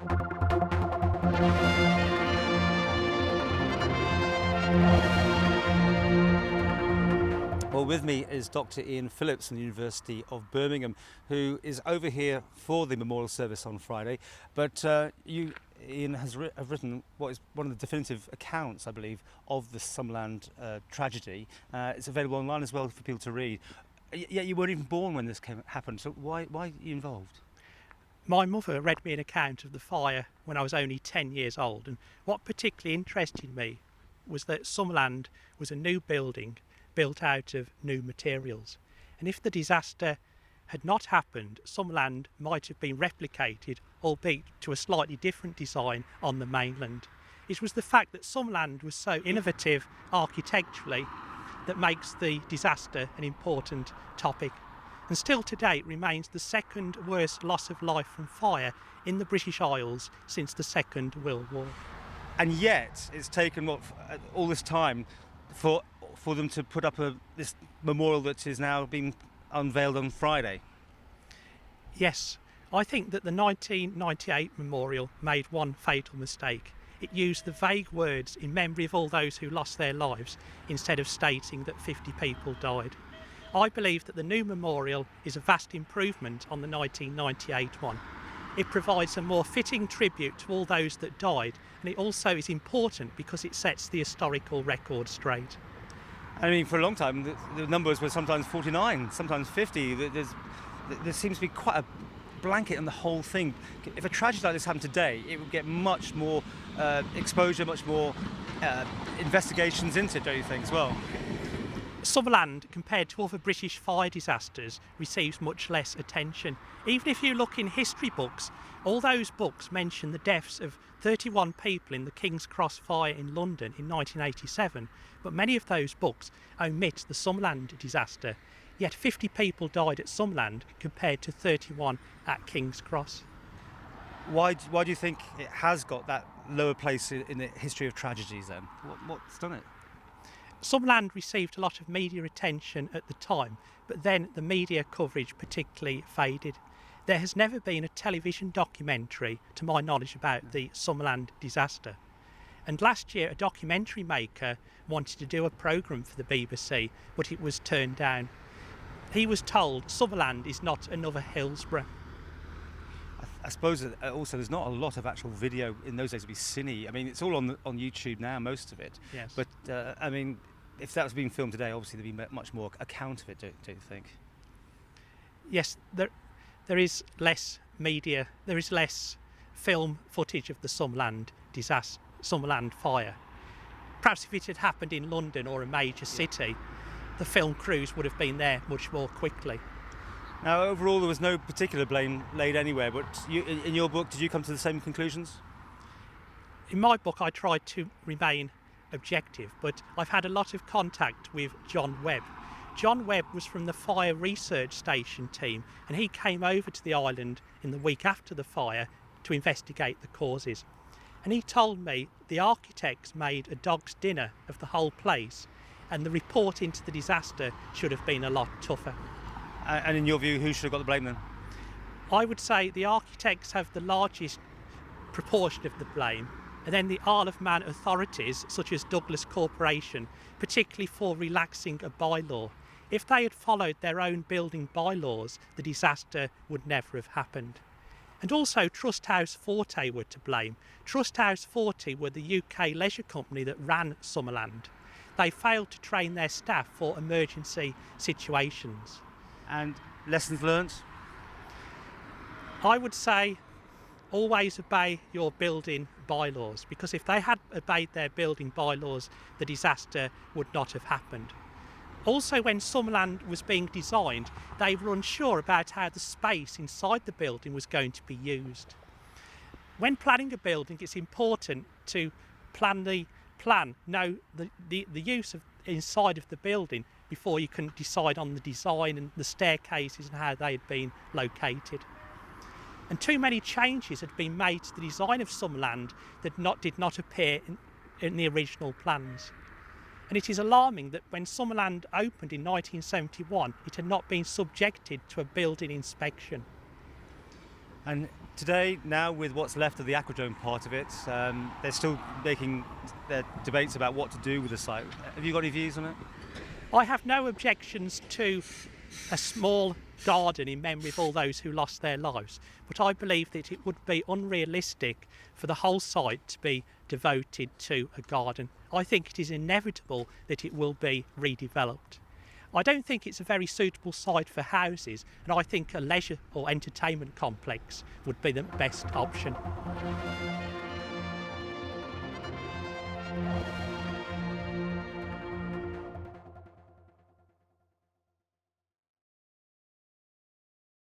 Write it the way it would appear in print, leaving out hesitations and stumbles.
Well, with me is Dr Ian Phillips from the University of Birmingham, who is over here for the memorial service on Friday. But you, Ian, have written what is one of the definitive accounts, I believe, of the Summerland tragedy. It's available online as well for people to read. Yet you weren't even born when this happened, so why are you involved? My mother read me an account of the fire when I was only 10 years old, and what particularly interested me was that Summerland was a new building built out of new materials. And if the disaster had not happened, Summerland might have been replicated, albeit to a slightly different design on the mainland. It was the fact that Summerland was so innovative architecturally that makes the disaster an important topic. And still today it remains the second worst loss of life from fire in the British Isles since the Second World War. And yet it's taken all this time for them to put up this memorial that is now being unveiled on Friday. Yes, I think that the 1998 memorial made one fatal mistake. It used the vague words "in memory of all those who lost their lives" instead of stating that 50 people died. I believe that the new memorial is a vast improvement on the 1998 one. It provides a more fitting tribute to all those that died, and it also is important because it sets the historical record straight. I mean, for a long time, the numbers were sometimes 49, sometimes 50. There seems to be quite a blanket on the whole thing. If a tragedy like this happened today, it would get much more exposure, much more investigations into it, don't you think, as well? Summerland, compared to other British fire disasters, receives much less attention. Even if you look in history books, all those books mention the deaths of 31 people in the King's Cross fire in London in 1987, but many of those books omit the Summerland disaster. Yet 50 people died at Summerland compared to 31 at King's Cross. Why do you think it has got that lower place in the history of tragedies then? What's done it? Summerland received a lot of media attention at the time, but then the media coverage particularly faded. There has never been a television documentary, to my knowledge, about the Summerland disaster. And last year a documentary maker wanted to do a programme for the BBC, but it was turned down. He was told Summerland is not another Hillsborough. I suppose also there's not a lot of actual video in those days to be cine. I mean, it's all on YouTube now, most of it. Yes. But I mean, if that was being filmed today, obviously there'd be much more account of it, don't you think? Yes, there is less media, there is less film footage of the Summerland disaster, Summerland fire. Perhaps if it had happened in London or a major city, the film crews would have been there much more quickly. Now, overall, there was no particular blame laid anywhere, but in your book, did you come to the same conclusions? In my book, I tried to remain objective, but I've had a lot of contact with John Webb. John Webb was from the Fire Research Station team, and he came over to the island in the week after the fire to investigate the causes. And he told me the architects made a dog's dinner of the whole place, and the report into the disaster should have been a lot tougher. And in your view, who should have got the blame then? I would say the architects have the largest proportion of the blame, and then the Isle of Man authorities, such as Douglas Corporation, particularly for relaxing a bylaw. If they had followed their own building bylaws, the disaster would never have happened. And also Trust House Forte were to blame. Trust House Forte were the UK leisure company that ran Summerland. They failed to train their staff for emergency situations. And lessons learned? I would say always obey your building bylaws, because if they had obeyed their building bylaws, the disaster would not have happened. Also, when Summerland was being designed, they were unsure about how the space inside the building was going to be used. When planning a building, it's important to know the use of inside of the building before you can decide on the design and the staircases and how they had been located. And too many changes had been made to the design of Summerland that did not appear in the original plans. And it is alarming that when Summerland opened in 1971, it had not been subjected to a building inspection. And Today, now with what's left of the aquadrome part of it, they're still making their debates about what to do with the site. Have you got any views on it? I have no objections to a small garden in memory of all those who lost their lives, but I believe that it would be unrealistic for the whole site to be devoted to a garden. I think it is inevitable that it will be redeveloped. I don't think it's a very suitable site for houses, and I think a leisure or entertainment complex would be the best option.